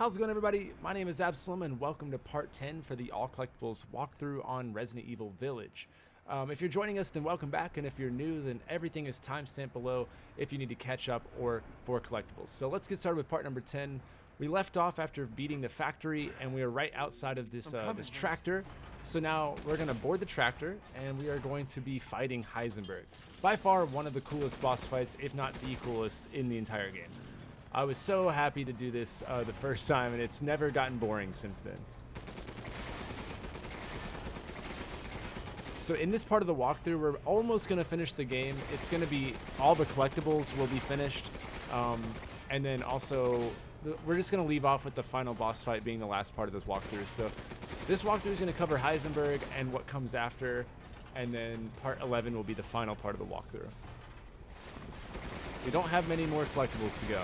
How's it going, everybody? My name is Absoulem, and welcome to part 10 for the All Collectibles walkthrough on Resident Evil Village. If you're joining us, then welcome back, and if you're new, then everything is timestamped below if you need to catch up or for collectibles. So let's get started with part number 10. We left off after beating the factory, and we are right outside of this this tractor. So now we're going to board the tractor, and we are going to be fighting Heisenberg. By far, one of the coolest boss fights, if not the coolest, in the entire game. I was so happy to do this the first time, and it's never gotten boring since then. So in this part of the walkthrough, we're almost going to finish the game. It's going to be, all the collectibles will be finished, and then also, we're just going to leave off with the final boss fight being the last part of this walkthrough. So this walkthrough is going to cover Heisenberg and what comes after, and then part 11 will be the final part of the walkthrough. We don't have many more collectibles to go.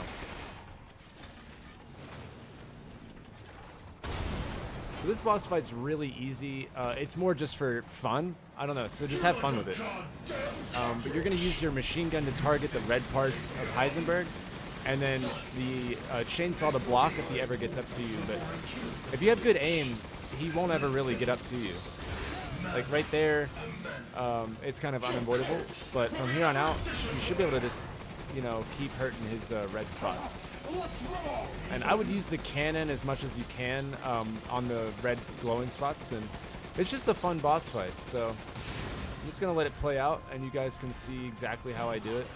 So this boss fight's really easy. It's more just for fun. I don't know, so just have fun with it. But you're going to use your machine gun to target the red parts of Heisenberg, and then the chainsaw to block if he ever gets up to you. But if you have good aim, he won't ever really get up to you. Like right there, it's kind of unavoidable. But from here on out, you should be able to just, you know, keep hurting his red spots. And I would use the cannon as much as you can on the red glowing spots, and it's just a fun boss fight. So I'm just gonna let it play out, and you guys can see exactly how I do it.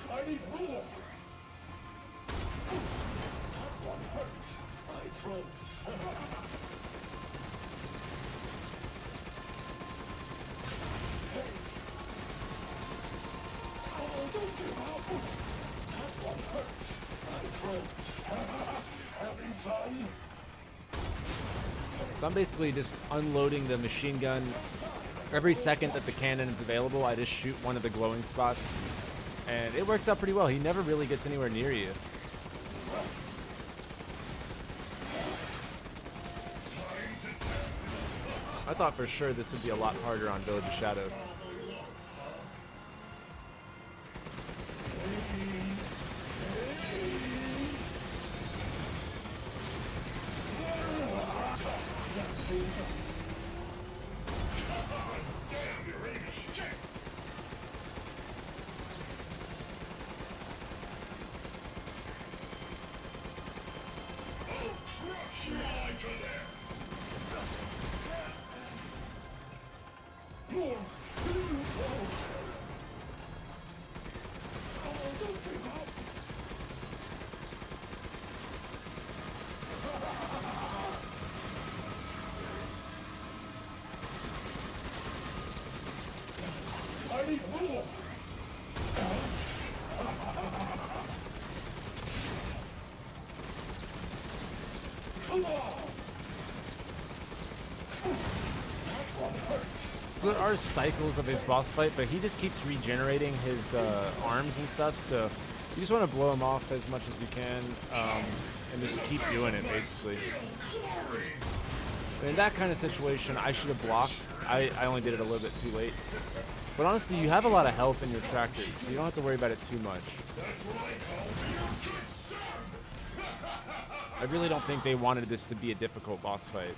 So I'm basically just unloading the machine gun. Every second that the cannon is available, I just shoot one of the glowing spots, and it works out pretty well. He never really gets anywhere near you. I thought for sure this would be a lot harder on Village of Shadows. So there are cycles of his boss fight, but he just keeps regenerating his arms and stuff, so you just want to blow him off as much as you can, and just keep doing it, basically. And in that kind of situation, I should have blocked. I only did it a little bit too late. But honestly, you have a lot of health in your tractors, so you don't have to worry about it too much. I really don't think they wanted this to be a difficult boss fight.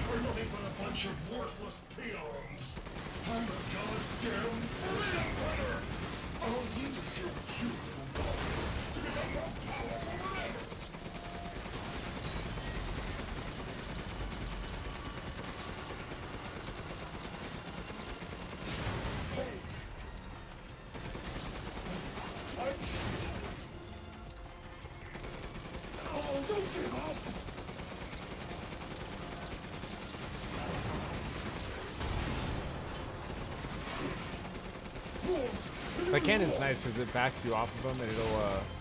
We're nothing but a bunch of worthless peons. I'm a goddamn freedom fighter. I'll use your cute little body to become more powerful than ever. Oh, don't give up. The cannon's nice because it backs you off of him, and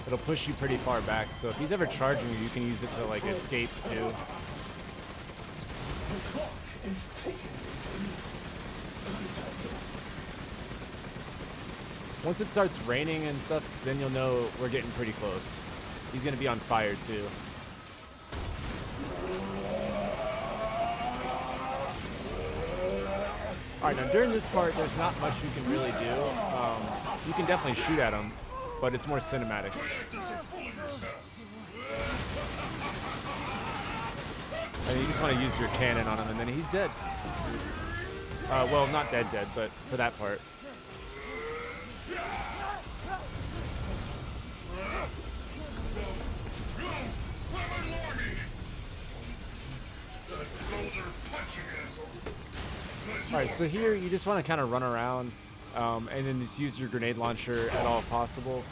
it'll push you pretty far back. So if he's ever charging you, you can use it to like escape too. Once it starts raining and stuff, then you'll know we're getting pretty close. He's gonna be on fire too. Alright, now during this part, there's not much you can really do. You can definitely shoot at him, but it's more cinematic. And you just want to use your cannon on him, and then he's dead. Well, not dead, but for that part. Alright, so here you just want to kind of run around and then just use your grenade launcher at all possible.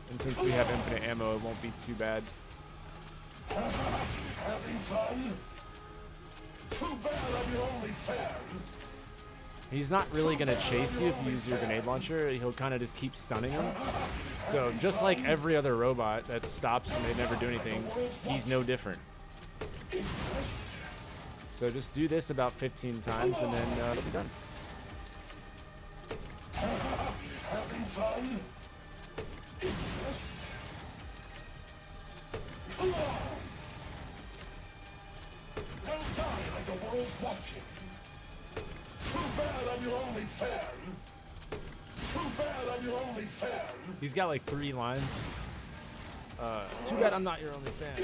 And since we have infinite ammo, it won't be too bad. Having fun? Too bad I'm your only fan. He's not really going to chase you if you use your grenade launcher. He'll kind of just keep stunning him. So just like every other robot that stops and they never do anything, he's no different. So just do this about 15 times and then it'll be done. Having fun? Don't die like the world's watching. Too bad I'm your only fan. Too bad I'm your only fan. He's got like 3 lines. Too bad I'm not your only fan.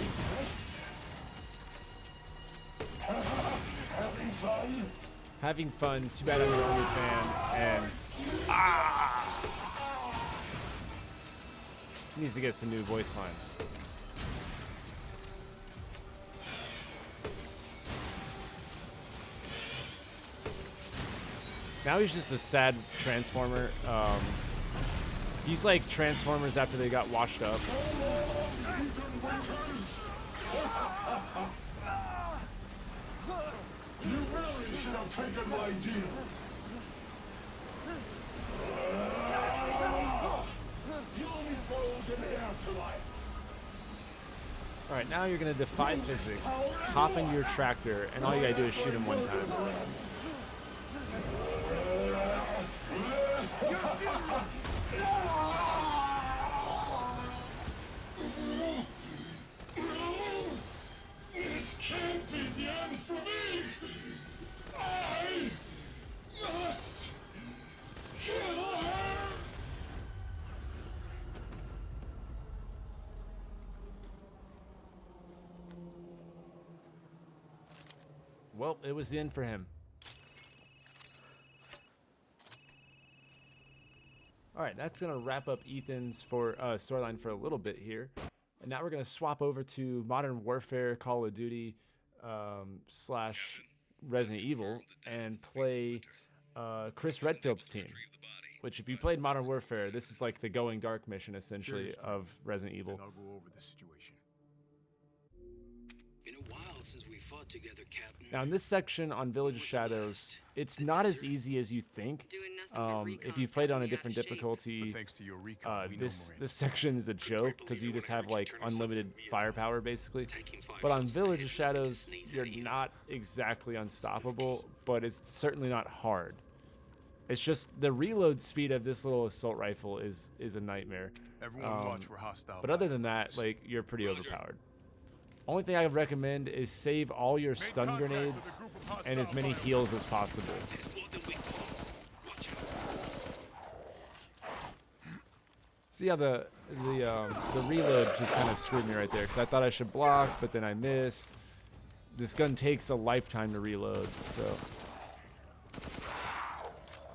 Having fun? Having fun. Too bad I'm your only fan. And he needs to get some new voice lines. Now he's just a sad Transformer. He's like Transformers after they got washed up. You really should have taken my deal. You'll be frozen in the afterlife. Alright, now you're gonna defy physics, hop into your tractor, and all you gotta do is shoot him one time. This can't be the end for me. I must kill her. Well, it was the end for him. Alright, that's going to wrap up Ethan's storyline for a little bit here. And now we're going to swap over to Modern Warfare, Call of Duty, slash Resident Evil, and play Chris Redfield's team. Which, if you played Modern Warfare, this is like the Going Dark mission, essentially, of Resident Evil. I'll go over the situation. Been a while since we fought together, Captain. Now, in this section on Village of Shadows, it's not as easy as you think. If you've played on a different difficulty, Thanks to your recon, we know this Marine. section is a joke because you just have like unlimited firepower basically. But on Village of Shadows, you're not exactly unstoppable, but it's certainly not hard. It's just the reload speed of this little assault rifle is a nightmare. Everyone watch for hostile. But other than that, like, you're pretty overpowered. Only thing I would recommend is save all your stun grenades and as many heals as possible. See how the reload just kind of screwed me right there because I thought I should block, but then I missed. This gun takes a lifetime to reload, so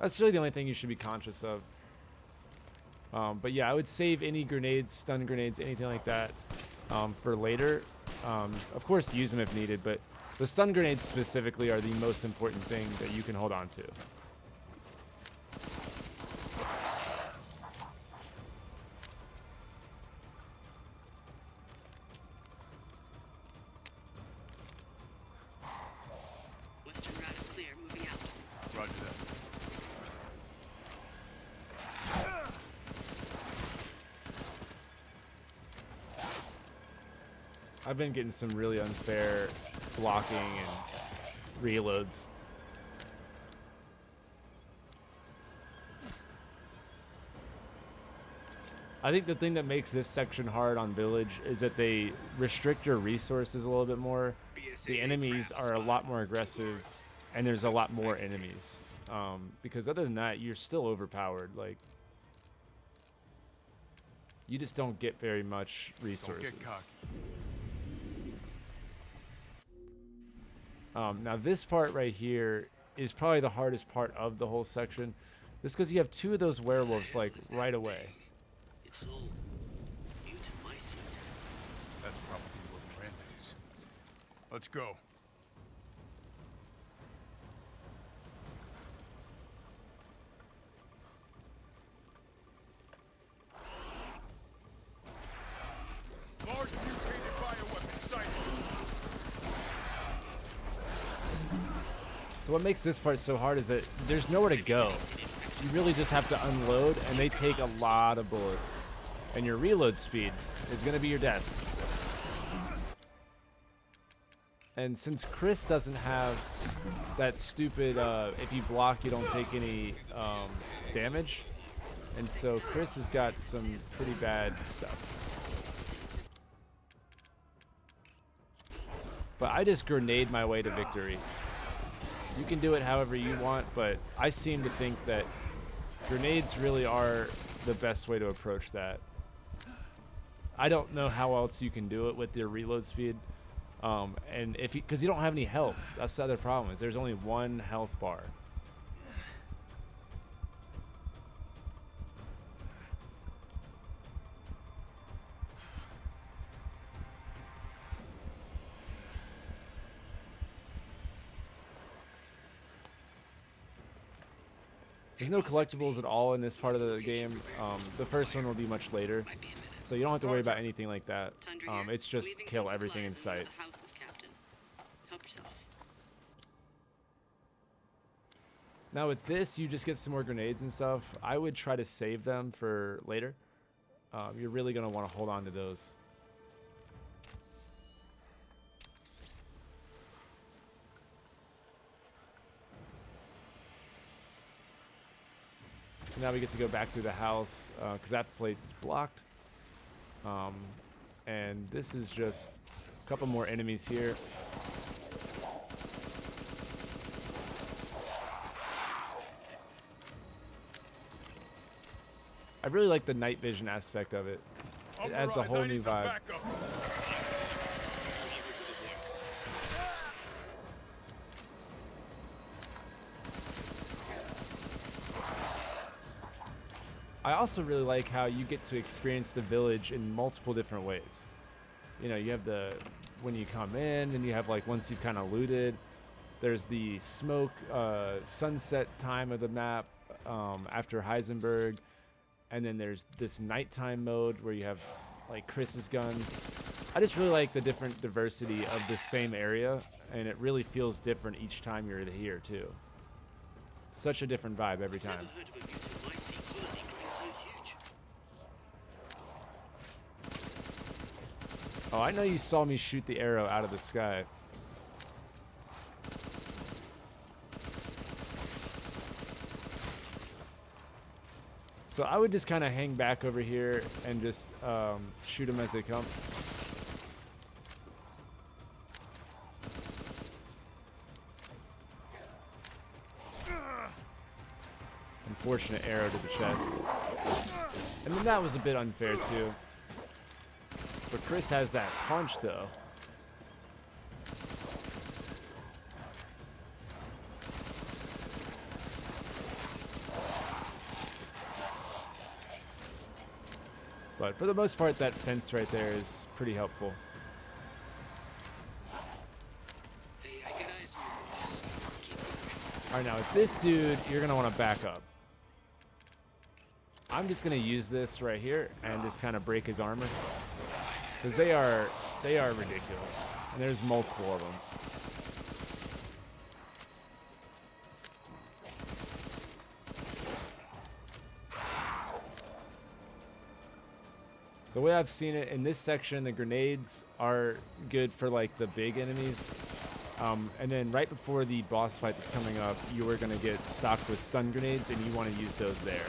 that's really the only thing you should be conscious of. But yeah, I would save any grenades, stun grenades, anything like that for later. Of course, use them if needed, but the stun grenades specifically are the most important thing that you can hold on to. Western route is clear, moving out. Roger that. I've been getting some really unfair blocking and reloads. I think the thing that makes this section hard on Village is that they restrict your resources a little bit more. The enemies are a lot more aggressive, and there's a lot more enemies. Because other than that, you're still overpowered. Like, you just don't get very much resources. Don't get cocky. Now this part right here is probably the hardest part of the whole section. Just because you have two of those werewolves like right away. It's all you to my seat. That's probably where Miranda is. Let's go. Large mutated bioweapon sighted. So what makes this part so hard is that there's nowhere to go. You really just have to unload, and they take a lot of bullets. And your reload speed is going to be your death. And since Chris doesn't have that stupid, if you block, you don't take any damage. And so Chris has got some pretty bad stuff. But I just grenade my way to victory. You can do it however you want, but I seem to think that grenades really are the best way to approach that. I don't know how else you can do it with your reload speed. And if because you don't have any health. That's the other problem, is there's only one health bar. There's no collectibles at all in this part of the game. The first one will be much later, so you don't have to worry about anything like that. It's just kill everything in sight. Help yourself. Now with this, you just get some more grenades and stuff. I would try to save them for later. You're really going to want to hold on to those. So now we get to go back through the house because that place is blocked. And this is just a couple more enemies here. I really like the night vision aspect of it. It adds a whole new vibe. I also really like how you get to experience the village in multiple different ways. You know, you have the when you come in, and you have like once you've kind of looted. There's the smoke sunset time of the map after Heisenberg, and then there's this nighttime mode where you have like Chris's guns. I just really like the different diversity of the same area, and it really feels different each time you're here too. Such a different vibe every time. Never heard of a view to my seat colony growing so huge. Oh, I know you saw me shoot the arrow out of the sky. So I would just kind of hang back over here and just shoot them as they come. Unfortunate arrow to the chest. And then that was a bit unfair too. But Chris has that punch though. But for the most part, that fence right there is pretty helpful. Hey, I get eyes on you, boss. Keep going. All right, now with this dude, you're gonna want to back up. I'm just gonna use this right here and just kind of break his armor, because they are ridiculous, and there's multiple of them. The way I've seen it in this section, the grenades are good for like the big enemies. And then right before the boss fight that's coming up, you are going to get stocked with stun grenades, and you want to use those there.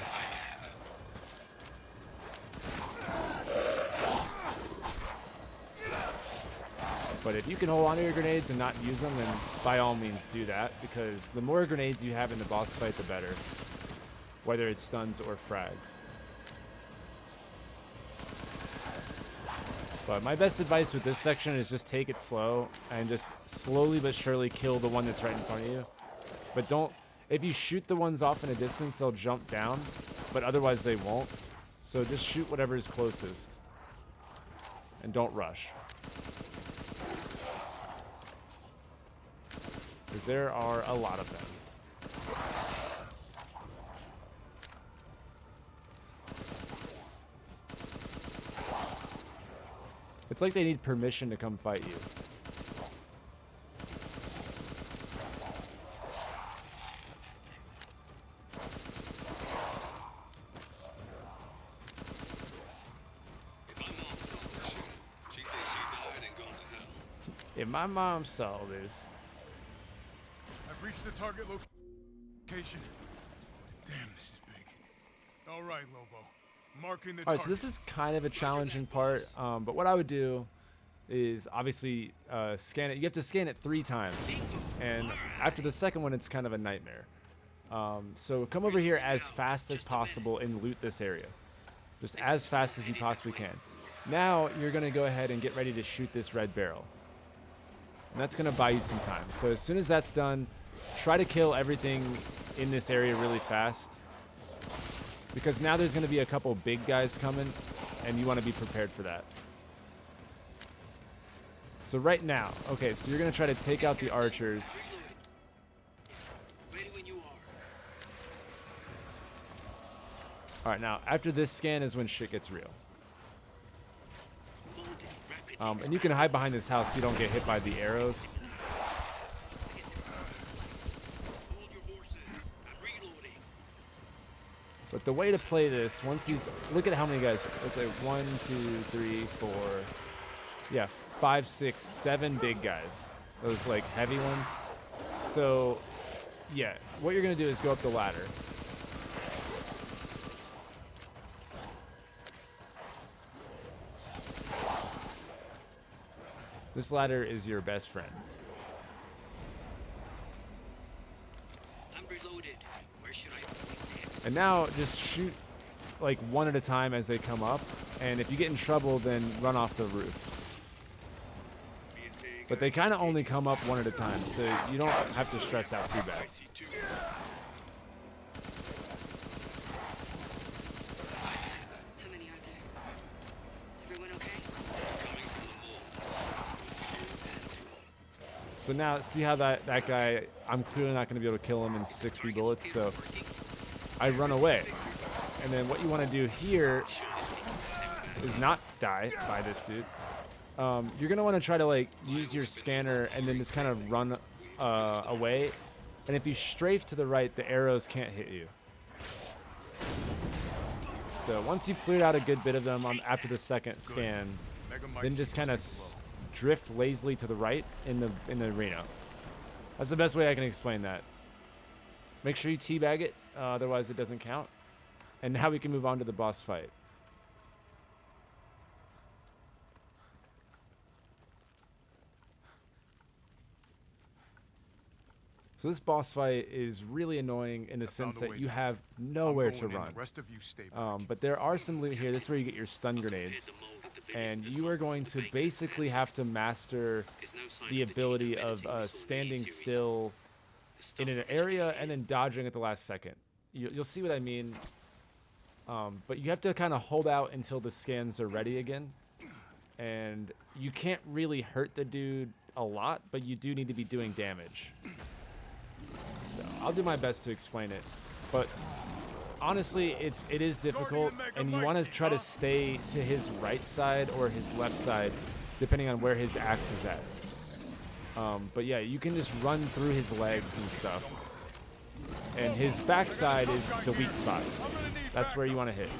But if you can hold on to your grenades and not use them, then by all means do that, because the more grenades you have in the boss fight, the better. Whether it's stuns or frags. But my best advice with this section is just take it slow and just slowly but surely kill the one that's right in front of you. But don't, if you shoot the ones off in a distance, they'll jump down, but otherwise they won't. So just shoot whatever is closest. And don't rush. Because there are a lot of them. It's like they need permission to come fight you. If my mom saw this. I've reached the target location. Damn, this is big. All right, Lobo. Marking the Alright, so this is kind of a challenging part, but what I would do is obviously scan it. You have to scan it 3 times, and after the second one, it's kind of a nightmare. So come over here as fast as possible and loot this area. Just as fast as you possibly can. Now, you're going to go ahead and get ready to shoot this red barrel. And that's going to buy you some time. So as soon as that's done, try to kill everything in this area really fast. Because now there's going to be a couple big guys coming, and you want to be prepared for that. So right now, okay, so you're going to try to take out the archers. Alright, now, after this scan is when shit gets real. And you can hide behind this house so you don't get hit by the arrows. But the way to play this, once these, look at how many guys, let's say 1, 2, 3, 4, yeah, 5, 6, 7 big guys. Those like heavy ones. So, yeah, what you're going to do is go up the ladder. This ladder is your best friend. I'm reloaded. Where should I point next? And now just shoot like one at a time as they come up, and if you get in trouble, then run off the roof. But they kind of only come up one at a time, so you don't have to stress out too bad. How many are there? Everyone okay? So now, see how that guy, I'm clearly not going to be able to kill him in 60 bullets, so I run away. And then what you want to do here is not die by this dude. You're going to want to try to like use your scanner and then just kind of run away. And if you strafe to the right, the arrows can't hit you. So once you've cleared out a good bit of them after the second scan, then just kind of drift lazily to the right in the arena. That's the best way I can explain that. Make sure you teabag it, otherwise it doesn't count. And now we can move on to the boss fight. So this boss fight is really annoying in the sense that you have nowhere to run. But there are some loot here. This is where you get your stun grenades. And you are going to basically have to master the ability of standing still in an area and then dodging at the last second. You'll see what I mean. But you have to kind of hold out until the scans are ready again. And you can't really hurt the dude a lot, but you do need to be doing damage. So I'll do my best to explain it. But honestly, it is difficult, and you want to try to stay to his right side or his left side, depending on where his axe is at. But yeah, you can just run through his legs and stuff. And his backside is the weak spot. That's where you want to hit.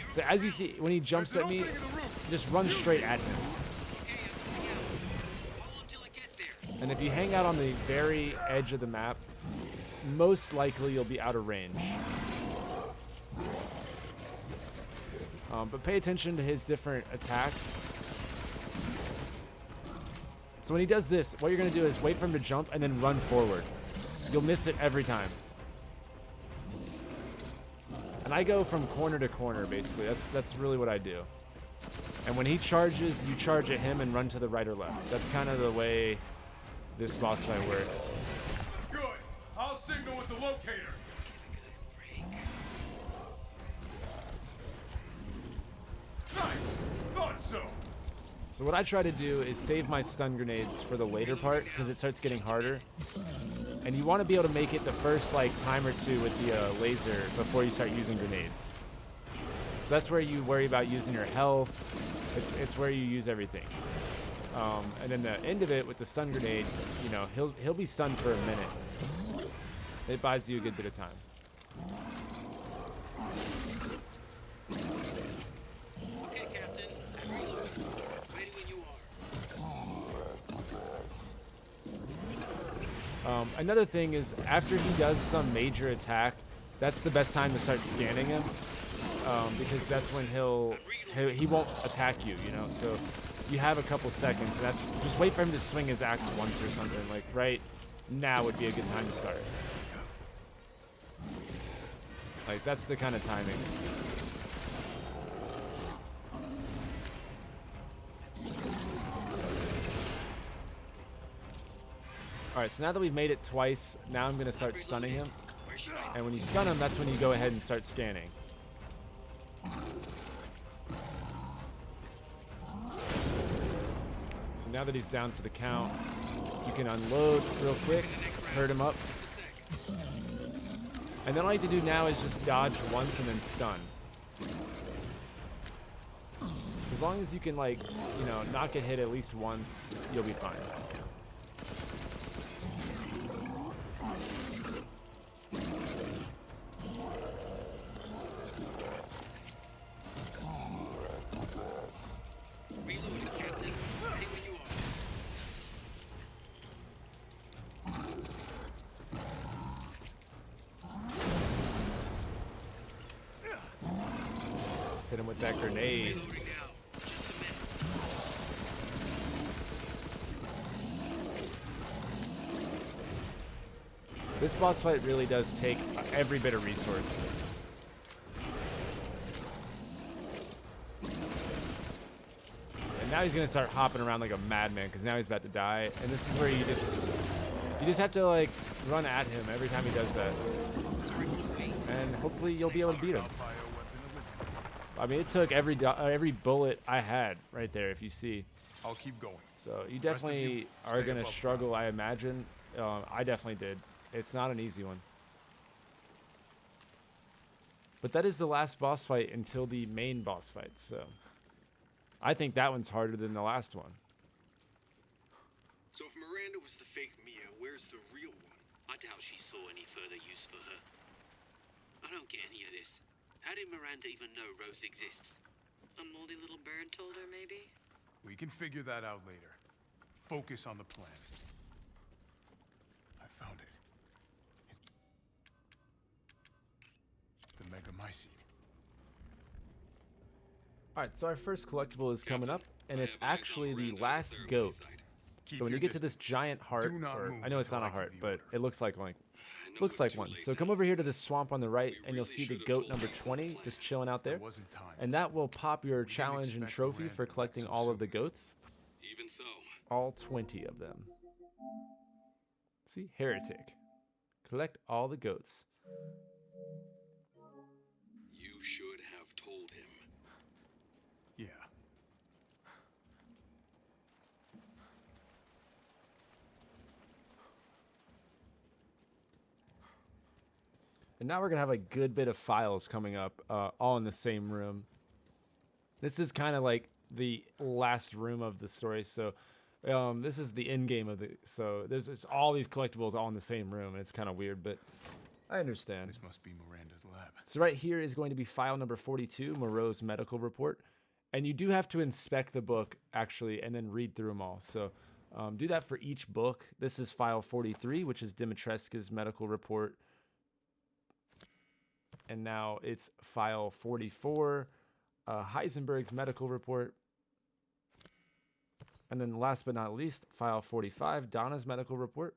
So as you see, when he jumps at me, just run straight at him. Okay, I'm coming out. Hold on till I get there. And if you hang out on the very edge of the map, most likely you'll be out of range. But pay attention to his different attacks. So when he does this, what you're going to do is wait for him to jump and then run forward. You'll miss it every time. And I go from corner to corner, basically. That's really what I do. And when he charges, you charge at him and run to the right or left. That's kind of the way this boss fight works. Good. I'll signal with the locator. Nice. Thought so. So what I try to do is save my stun grenades for the later part because it starts getting harder. And you want to be able to make it the first like time or two with the laser before you start using grenades. So that's where you worry about using your health. It's where you use everything. And then the end of it with the stun grenade, you know, he'll be stunned for a minute. It buys you a good bit of time. Okay, Captain. Reload. Ready when you are. Another thing is after he does some major attack, that's the best time to start scanning him. Because that's when he won't attack you, you know. So you have a couple seconds, and that's just wait for him to swing his axe once or something. Like right now would be a good time to start. Like that's the kind of timing. All right, so now that we've made it twice, now I'm gonna start stunning him. Where should I? And when you stun him, that's when you go ahead and start scanning. So now that he's down for the count, you can unload real quick, hurt him up. And then all you have to do now is just dodge once and then stun. As long as you can, like, you know, not get hit at least once, you'll be fine. Reloading, Captain. Ready when you are. Hit him with that grenade. Reloading now. Just a minute. This boss fight really does take every bit of resource. And now he's gonna start hopping around like a madman because now he's about to die. And this is where you just have to like run at him every time he does that. And hopefully you'll be able to beat him. I mean, it took every bullet I had right there, if you see. I'll keep going. So you definitely are gonna struggle, I imagine. I definitely did. It's not an easy one. But that is the last boss fight until the main boss fight, so I think that one's harder than the last one. So if Miranda was the fake Mia, where's the real one? I doubt she saw any further use for her. I don't get any of this. How did Miranda even know Rose exists? A moldy little bird told her, maybe? We can figure that out later. Focus on the plan. I found it. It's the Megamycete. Alright, so our first collectible is coming up, and it's actually the last goat. So when you get to this giant heart, or I know it's not a heart, but it looks like one. Looks like one. So come over here to this swamp on the right, and you'll see the goat number 20 just chilling out there. And that will pop your challenge and trophy for collecting all of the goats. Even so. All 20 of them. See? Heretic. Collect all the goats. You should have told him. Yeah. And now we're going to have a good bit of files coming up, all in the same room. This is kind of like the last room of the story, so this is the end game of the... So there's all these collectibles all in the same room, and it's kind of weird, but I understand. This must be Miranda's lab. So right here is going to be file number 42, Moreau's medical report. And you do have to inspect the book, actually, and then read through them all. So do that for each book. This is file 43, which is Dimitrescu's medical report. And now it's file 44, Heisenberg's medical report. And then last but not least, file 45, Donna's medical report.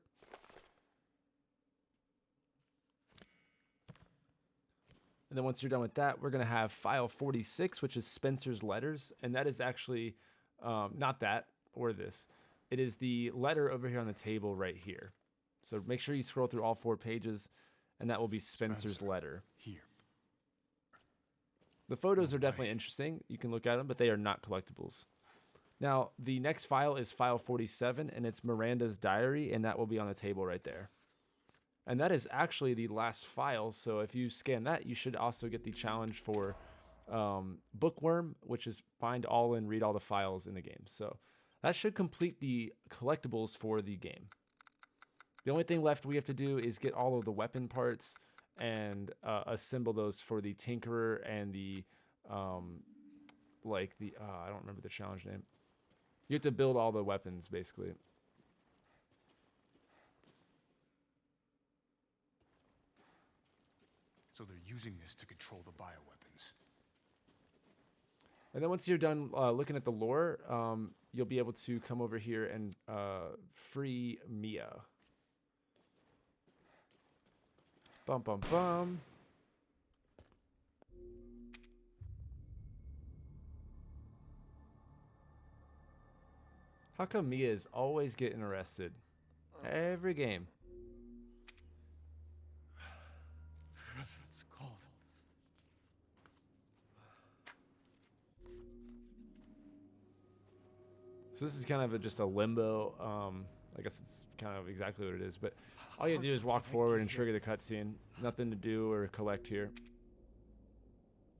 And then once you're done with that, we're going to have file 46, which is Spencer's letters. And that is actually not that or this. It is the letter over here on the table right here. So make sure you scroll through all 4 pages, and that will be Spencer's letter. Here. The photos are definitely interesting. You can look at them, but they are not collectibles. Now, the next file is file 47, and it's Miranda's diary, and that will be on the table right there. And that is actually the last file, so if you scan that, you should also get the challenge for Bookworm, which is find all and read all the files in the game. So that should complete the collectibles for the game. The only thing left we have to do is get all of the weapon parts and assemble those for the Tinkerer and the, I don't remember the challenge name. You have to build all the weapons, basically. So they're using this to control the bioweapons. And then once you're done looking at the lore, you'll be able to come over here and free Mia. Bum, bum, bum. How come Mia is always getting arrested? Every game. It's cold. So this is kind of just a limbo. I guess it's kind of exactly what it is, but all you have to do is walk forward and trigger the cutscene. Nothing to do or collect here.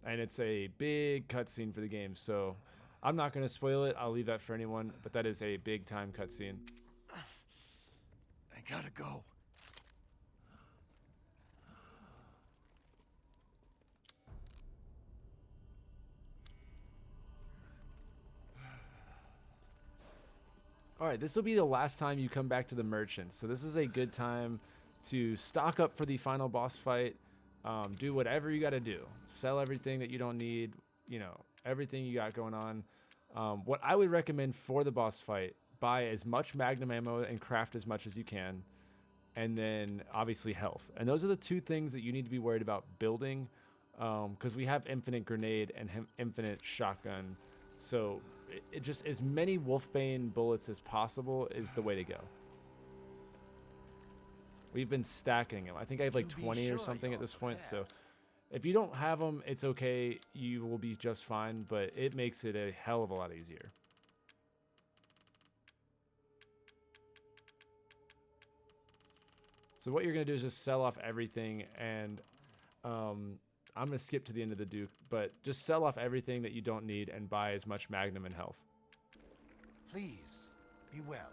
And it's a big cutscene for the game, so I'm not going to spoil it. I'll leave that for anyone, but that is a big time cutscene. I gotta go. All right, this will be the last time you come back to the merchant, so this is a good time to stock up for the final boss fight. Do whatever you got to do. Sell everything that you don't need, you know, everything you got going on. What I would recommend for the boss fight, buy as much magnum ammo and craft as much as you can, and then obviously health. And those are the 2 things that you need to be worried about building, because we have infinite grenade and infinite shotgun. So it just, as many Wolfbane bullets as possible is the way to go. We've been stacking them. I think I have like 20 or something at this point. So if you don't have them, it's okay. You will be just fine, but it makes it a hell of a lot easier. So what you're going to do is just sell off everything, and I'm going to skip to the end of the Duke, but just sell off everything that you don't need and buy as much magnum and health. Please, be well.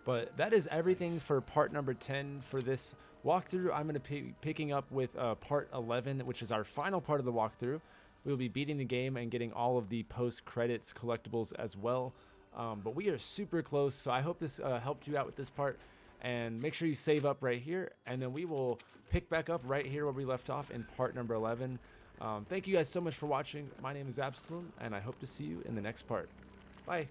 But that is everything for part number 10 for this walkthrough. I'm going to be picking up with part 11, which is our final part of the walkthrough. We'll be beating the game and getting all of the post-credits collectibles as well. But we are super close, so I hope this helped you out with this part. And make sure you save up right here, and then we will pick back up right here where we left off in part number 11. Thank you guys so much for watching. My name is Absoulem, and I hope to see you in the next part. Bye.